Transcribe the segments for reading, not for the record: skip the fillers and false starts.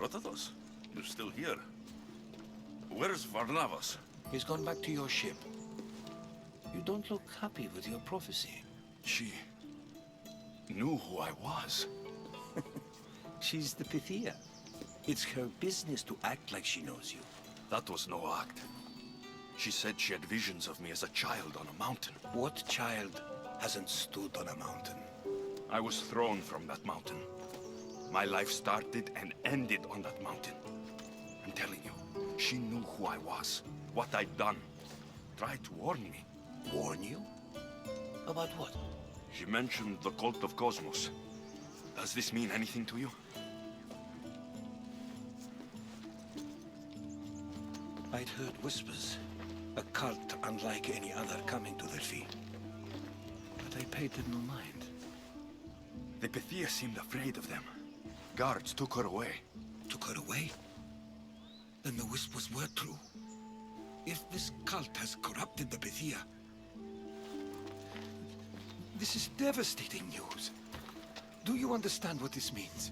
Protothos, you're still here. Where's Varnavas? He's gone back to your ship. You don't look happy with your prophecy. She knew who I was. She's the Pythia. It's her business to act like she knows you. That was no act. She said she had visions of me as a child on a mountain. What child hasn't stood on a mountain? I was thrown from that mountain. My life started and ended on that mountain. I'm telling you, she knew who I was, what I'd done. Tried to warn me. Warn you? About what? She mentioned the cult of Cosmos. Does this mean anything to you? I'd heard whispers. A cult unlike any other coming to Delphi. But I paid them no mind. The Pythia seemed afraid of them. Guards took her away. Took her away? Then the whispers were true. If this cult has corrupted the Pythia... This is devastating news. Do you understand what this means?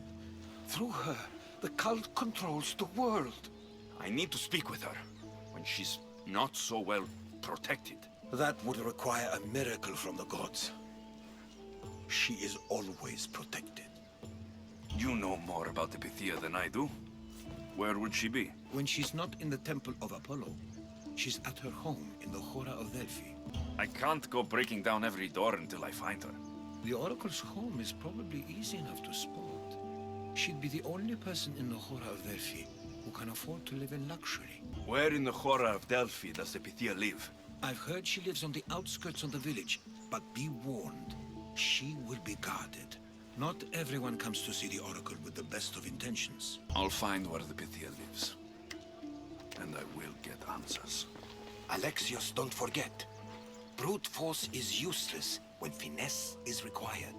Through her, the cult controls the world. I need to speak with her, when she's not so well protected. That would require a miracle from the gods. She is always protected. You know more about the Pythia than I do. Where would she be? When she's not in the Temple of Apollo, she's at her home in the Hora of Delphi. I can't go breaking down every door until I find her. The Oracle's home is probably easy enough to spot. She'd be the only person in the Hora of Delphi who can afford to live in luxury. Where in the Hora of Delphi does the Pythia live? I've heard she lives on the outskirts of the village, but be warned, she will be guarded. Not everyone comes to see the Oracle with the best of intentions. I'll find where the Pythia lives. And I will get answers. Alexios, don't forget. Brute force is useless when finesse is required.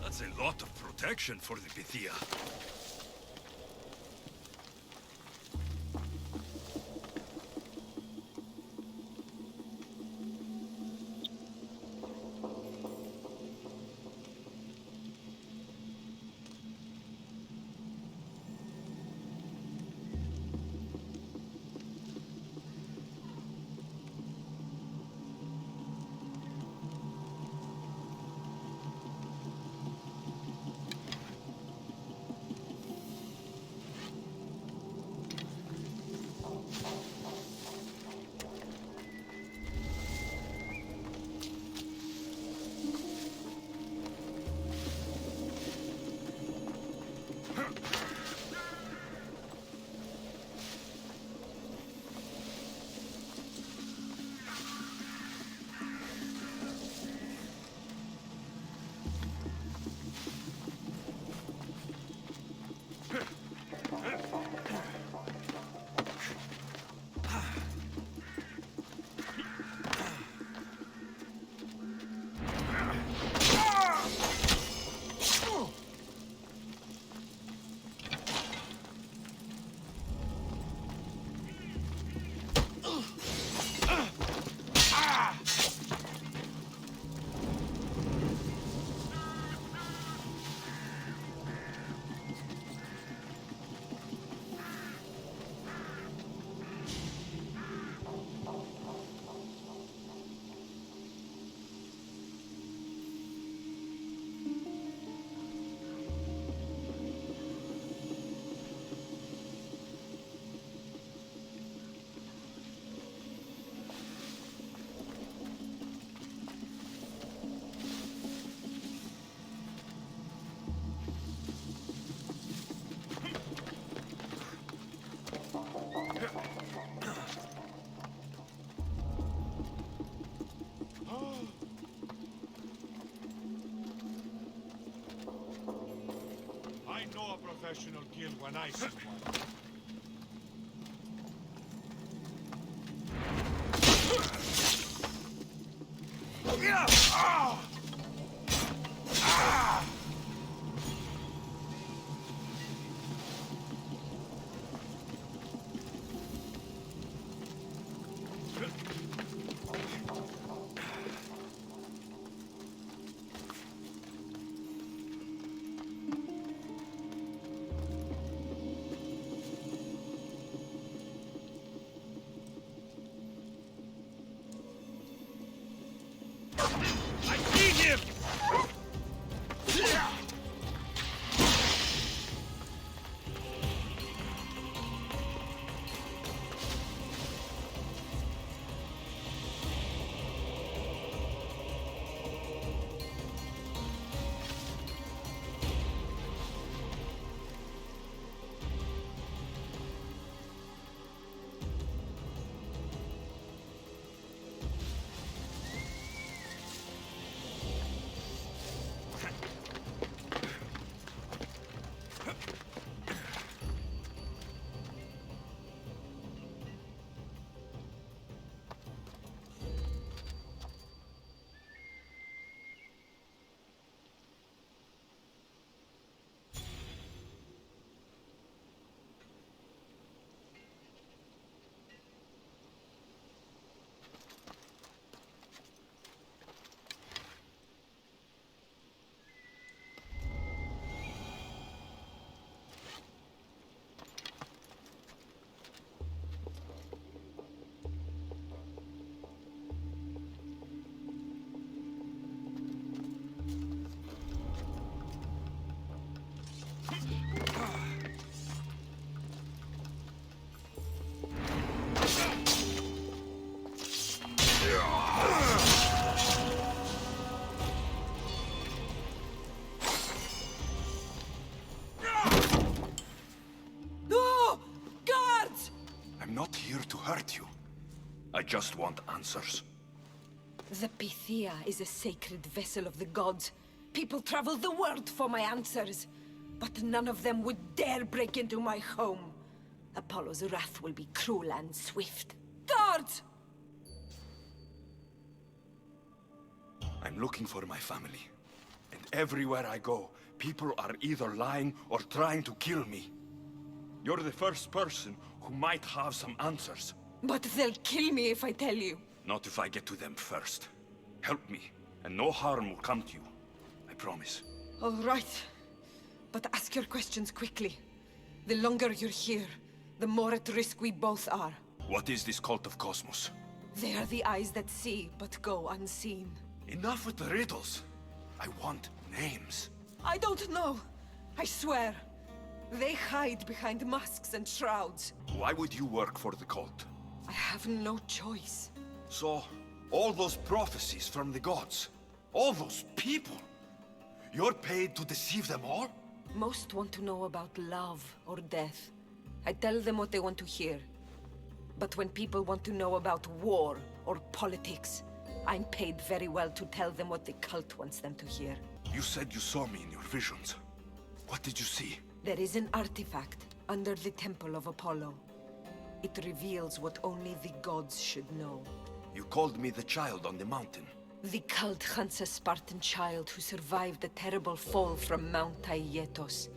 That's a lot of protection for the Pythia. I know a professional kill when I see one. I see him! I'm not here to hurt you. I just want answers. The Pythia is a sacred vessel of the gods. People travel the world for my answers. But none of them would dare break into my home. Apollo's wrath will be cruel and swift. Guards! I'm looking for my family. And everywhere I go, people are either lying or trying to kill me. You're the first person who might have some answers. But they'll kill me if I tell you. Not if I get to them first. Help me, and no harm will come to you. I promise. All right. But ask your questions quickly. The longer you're here, the more at risk we both are. What is this cult of Cosmos? They are the eyes that see, but go unseen. Enough with the riddles. I want names. I don't know. I swear. They hide behind masks and shrouds. Why would you work for the cult? I have no choice. So, all those prophecies from the gods, all those people, you're paid to deceive them all? Most want to know about love or death. I tell them what they want to hear. But when people want to know about war or politics, I'm paid very well to tell them what the cult wants them to hear. You said you saw me in your visions. What did you see? There is an artifact under the Temple of Apollo. It reveals what only the gods should know. You called me the child on the mountain. The cult hunts a Spartan child who survived a terrible fall from Mount Aietos.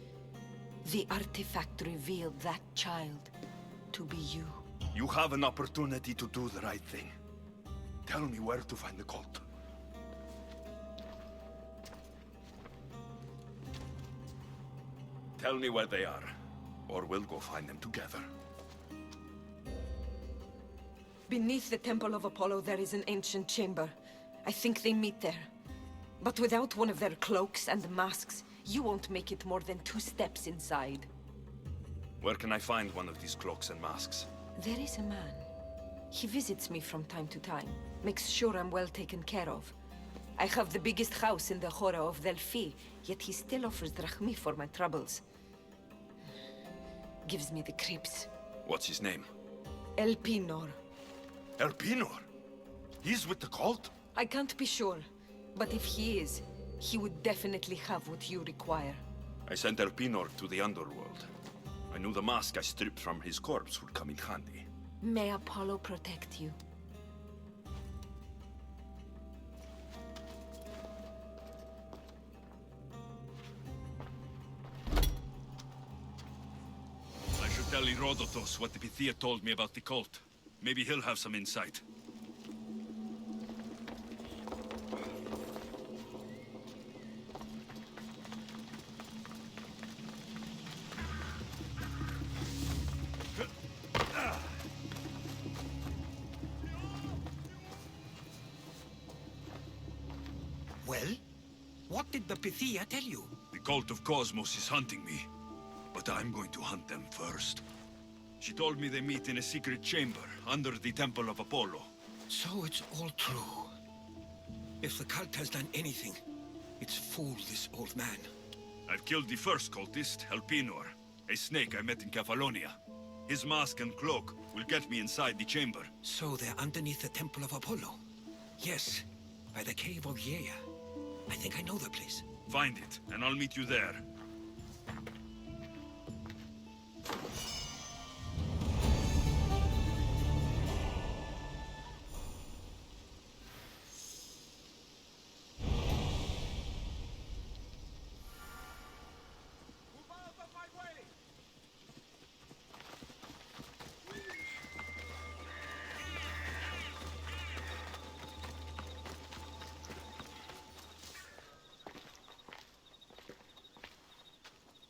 The artifact revealed that child to be you. You have an opportunity to do the right thing. Tell me where to find the cult. Tell me where they are, or we'll go find them together. Beneath the Temple of Apollo there is an ancient chamber. I think they meet there. But without one of their cloaks and masks, you won't make it more than 2 steps inside. Where can I find one of these cloaks and masks? There is a man. He visits me from time to time, makes sure I'm well taken care of. I have the biggest house in the Hora of Delphi, yet he still offers drachmi for my troubles. Gives me the creeps. What's his name? Elpinor. Elpinor? He's with the cult? I can't be sure, but if he is, he would definitely have what you require. I sent Elpinor to the underworld. I knew the mask I stripped from his corpse would come in handy. May Apollo protect you. I should tell Herodotus what the Pythia told me about the cult. Maybe he'll have some insight. Well? What did the Pythia tell you? The cult of Cosmos is hunting me, but I'm going to hunt them first. She told me they meet in a secret chamber under the Temple of Apollo. So it's all true. If the cult has done anything, it's fooled this old man. I've killed the first cultist, Elpinor, a snake I met in Cephalonia. His mask and cloak will get me inside the chamber. So they're underneath the Temple of Apollo? Yes, by the cave of Yea. I think I know the place. Find it, and I'll meet you there.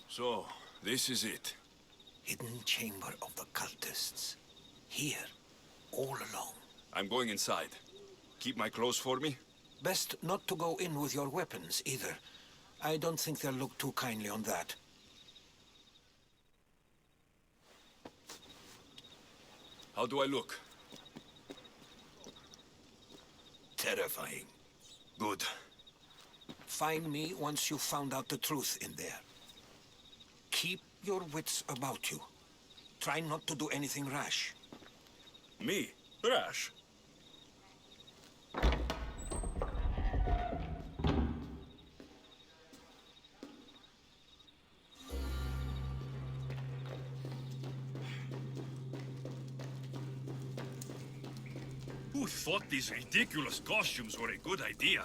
So, this is it. Hidden chamber of the cultists. Here, all along. I'm going inside. Keep my clothes for me? Best not to go in with your weapons, either. I don't think they'll look too kindly on that. How do I look? Terrifying. Good. Find me once you've found out the truth in there. Keep your wits about you. Try not to do anything rash. Me? Rash? Who thought these ridiculous costumes were a good idea?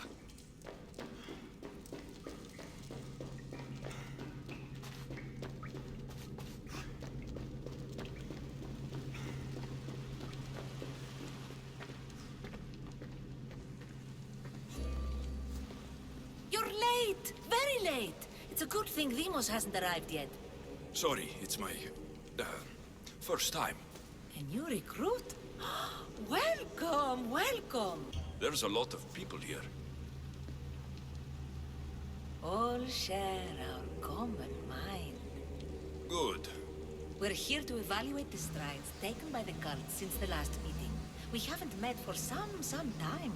You're late! Very late! It's a good thing Demos hasn't arrived yet. Sorry, it's my... first time. A new recruit? Welcome, welcome! There's a lot of people here. All share our common mind. Good. We're here to evaluate the strides taken by the cult since the last meeting. We haven't met for some time.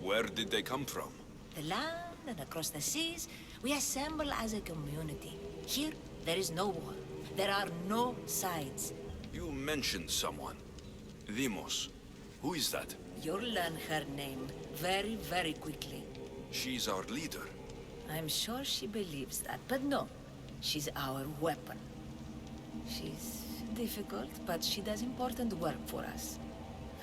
Where did they come from? The land and across the seas, we assemble as a community. Here, there is no war. There are no sides. You mentioned someone. Demos. Who is that? You'll learn her name very, very quickly. She's our leader. I'm sure she believes that, but no. She's our weapon. She's difficult, but she does important work for us.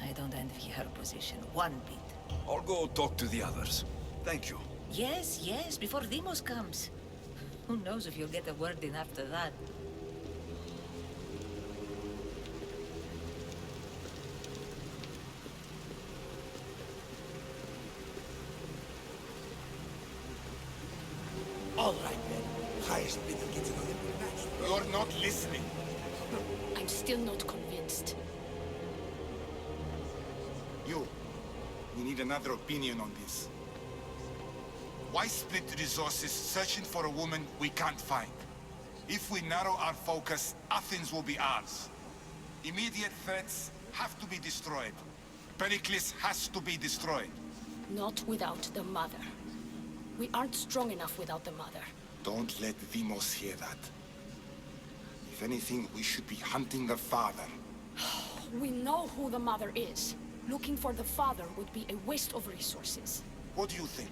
I don't envy her position one bit. I'll go talk to the others. Thank you. Yes, yes, before Demos comes. Who knows if you'll get a word in after that. All right, then. Highest bidder gets another good match. You're not listening. I'm still not convinced. We need another opinion on this. Why split resources searching for a woman we can't find? If we narrow our focus, Athens will be ours. Immediate threats have to be destroyed. Pericles has to be destroyed. Not without the mother. We aren't strong enough without the mother. Don't let Demos hear that. If anything, we should be hunting the father. We know who the mother is. Looking for the father would be a waste of resources. What do you think?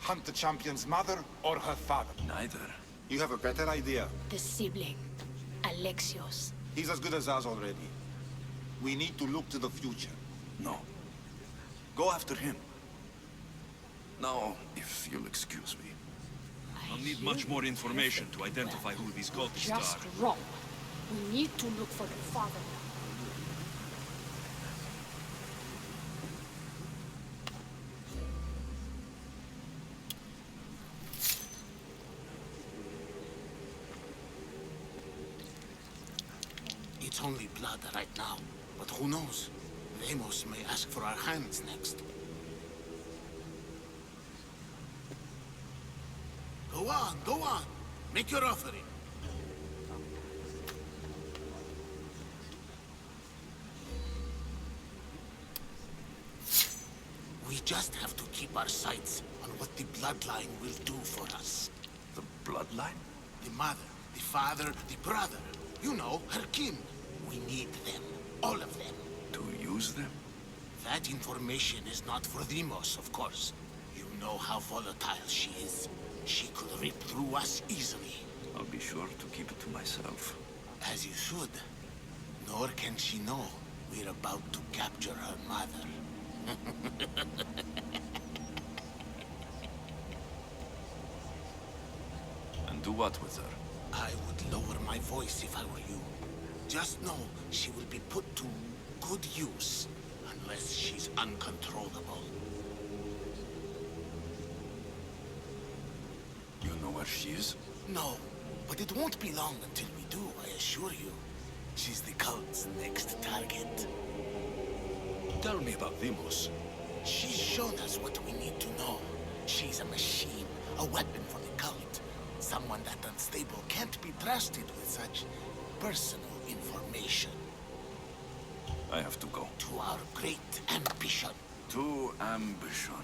Hunt the champion's mother or her father? Neither. You have a better idea. The sibling, Alexios. He's as good as us already. We need to look to the future. No. Go after him. Now, if you'll excuse me. I'll need much more information to identify who these cultists Just are. wrong. We need to look for the father. It's only blood right now, but who knows? Ramos may ask for our hands next. Go on. Make your offering. We just have to keep our sights on what the bloodline will do for us. The bloodline? The mother, the father, the brother. You know, her kin. We need them. All of them. To use them? That information is not for Deimos, of course. You know how volatile she is. She could rip through us easily. I'll be sure to keep it to myself. As you should. Nor can she know we're about to capture her mother. And do what with her? I would lower my voice if I were you. Just know she will be put to good use, unless she's uncontrollable. You know where she is? No, but it won't be long until we do, I assure you. She's the cult's next target. Tell me about Deimos. She's shown us what we need to know. She's a machine, a weapon for the cult. Someone that unstable can't be trusted with such personal information. I have to go. To our great ambition. To ambition.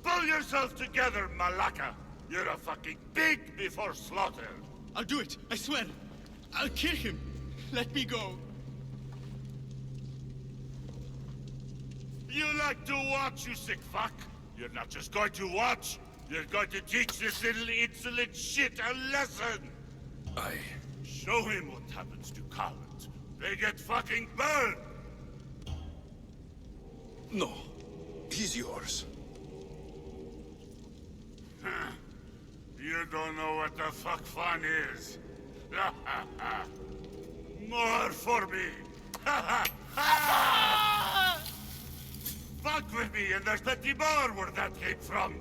Pull yourself together, Malaka! You're a fucking pig before slaughter! I'll do it, I swear. I'll kill him. Let me go. You like to watch, you sick fuck? You're not just going to watch, you're going to teach this little insolent shit a lesson! Show him what happens to cowards. They get fucking burned! No. He's yours. You don't know what the fuck fun is. More for me. Fuck with me and there's plenty more where that came from.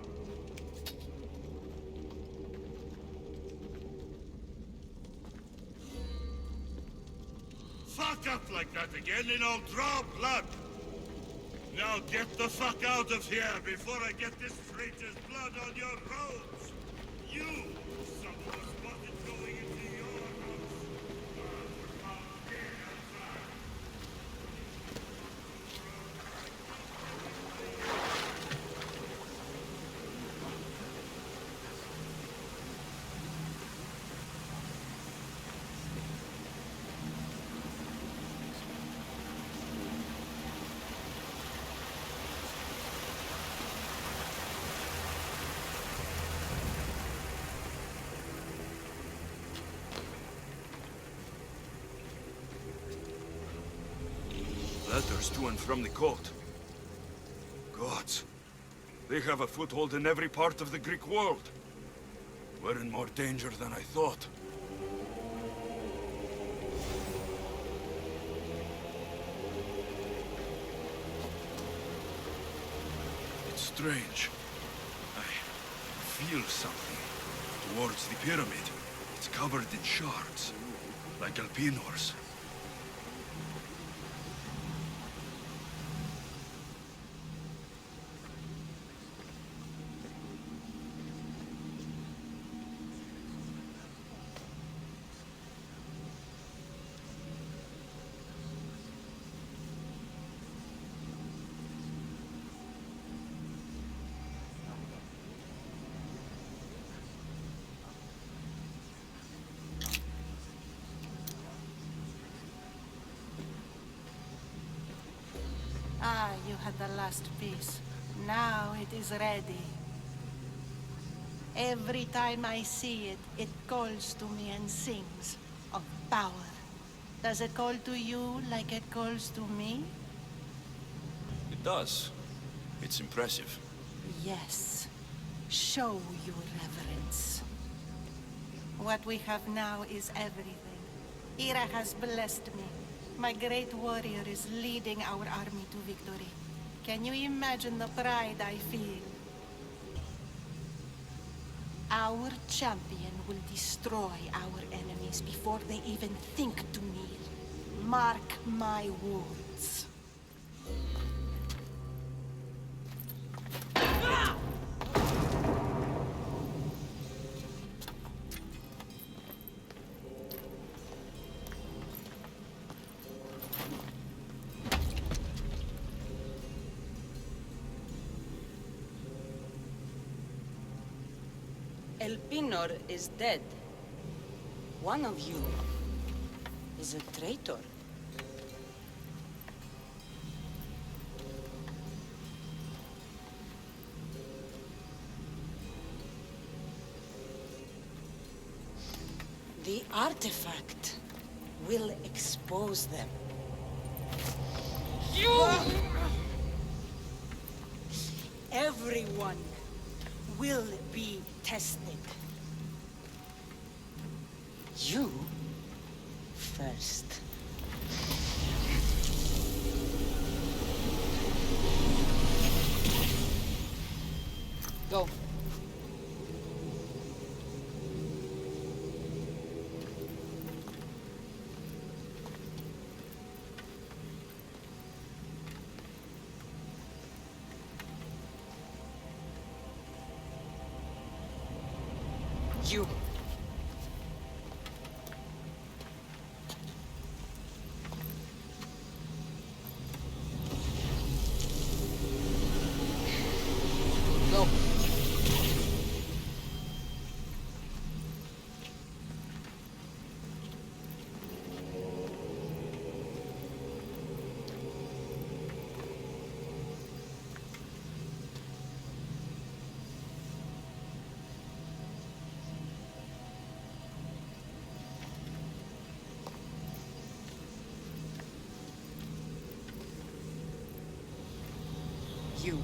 Fuck up like that again and I'll draw blood. Now get the fuck out of here before I get this traitor's blood on your roads! You, someone was spotted going into your house! Letters to and from the cult. Gods. They have a foothold in every part of the Greek world. We're in more danger than I thought. It's strange. I feel something towards the pyramid. It's covered in shards, like Alpinors. you had the last piece. Now it is ready. Every time I see it, it calls to me and sings of power. Does it call to you like it calls to me? It does. It's impressive. Yes. Show your reverence. What we have now is everything. Ira has blessed me. My great warrior is leading our army to victory. Can you imagine the pride I feel? Our champion will destroy our enemies before they even think to kneel. Mark my words. El Pinor is dead. One of you is a traitor. The artifact will expose them. You! Everyone will be tested. You first. Go. You. Go. You.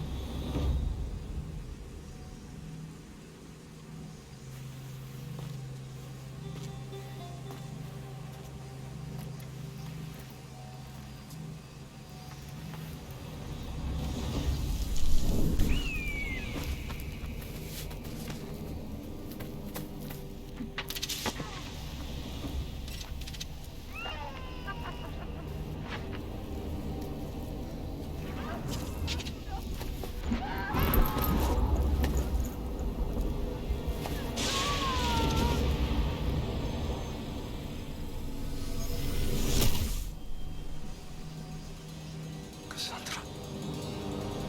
Cassandra.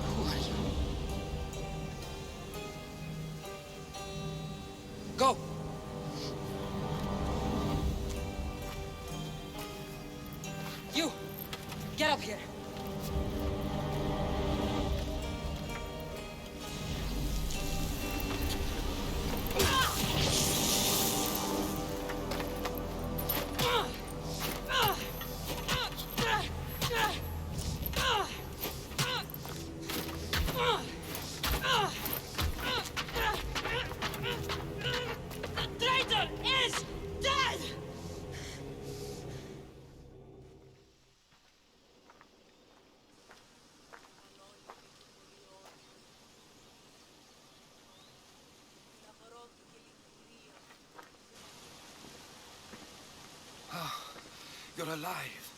Who are you? Go! You! Get up here! The traitor is dead! You're alive.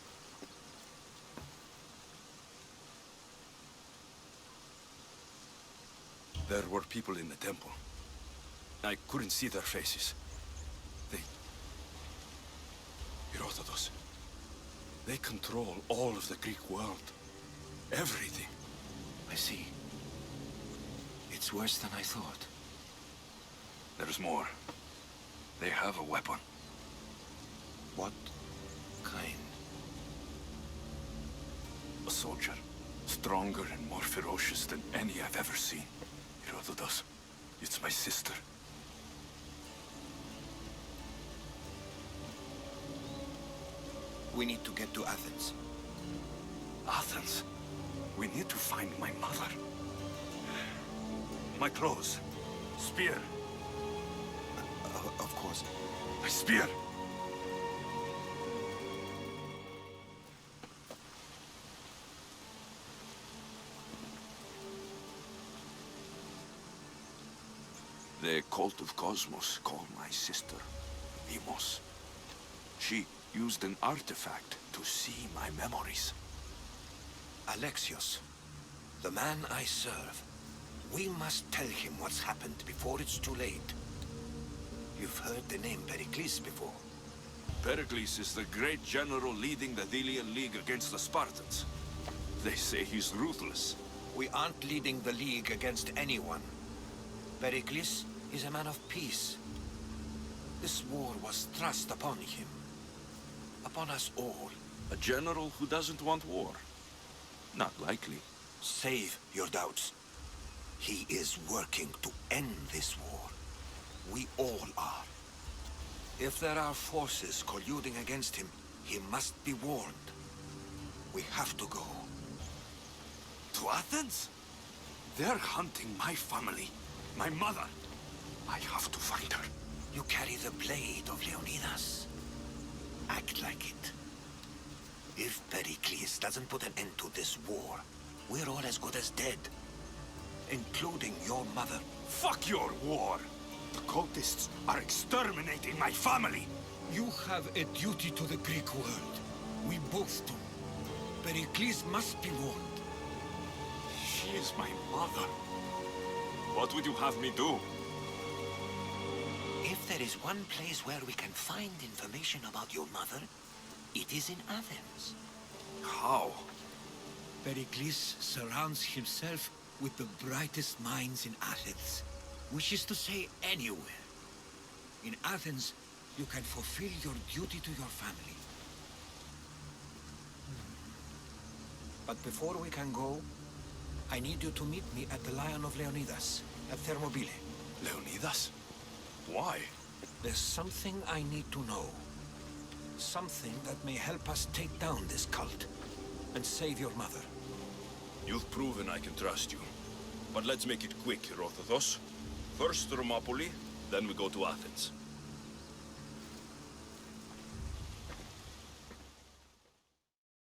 There were people in the temple. I couldn't see their faces. Herodotus. They control all of the Greek world. Everything. I see. It's worse than I thought. There's more. They have a weapon. What kind? A soldier. stronger and more ferocious than any I've ever seen. Herodotus, it's my sister. We need to get to Athens. Athens? We need to find my mother. My clothes. Spear. Of course. My spear! The cult of Cosmos called my sister Demos. She used an artifact to see my memories. Alexios, the man I serve. We must tell him what's happened before it's too late. You've heard the name Pericles before. Pericles is the great general leading the Delian League against the Spartans. They say he's ruthless. We aren't leading the League against anyone. Pericles is a man of peace. This war was thrust upon him. Upon us all. A general who doesn't want war? Not likely. Save your doubts. He is working to end this war. We all are. If there are forces colluding against him, he must be warned. We have to go. To Athens? They're hunting my family, my mother. I have to find her. You carry the blade of Leonidas. Act like it. If Pericles doesn't put an end to this war, we're all as good as dead. Including your mother. Fuck your war! The cultists are exterminating my family! You have a duty to the Greek world. We both do. Pericles must be warned. She is my mother. What would you have me do? If there is one place where we can find information about your mother, it is in Athens. How? Pericles surrounds himself with the brightest minds in Athens. Which is to say, anywhere. In Athens, you can fulfill your duty to your family. But before we can go, I need you to meet me at the Lion of Leonidas, at Thermopylae. Leonidas? Why? There's something I need to know. Something that may help us take down this cult and save your mother. You've proven I can trust you. But let's make it quick, Herodotus. First Thermopylae, then we go to Athens.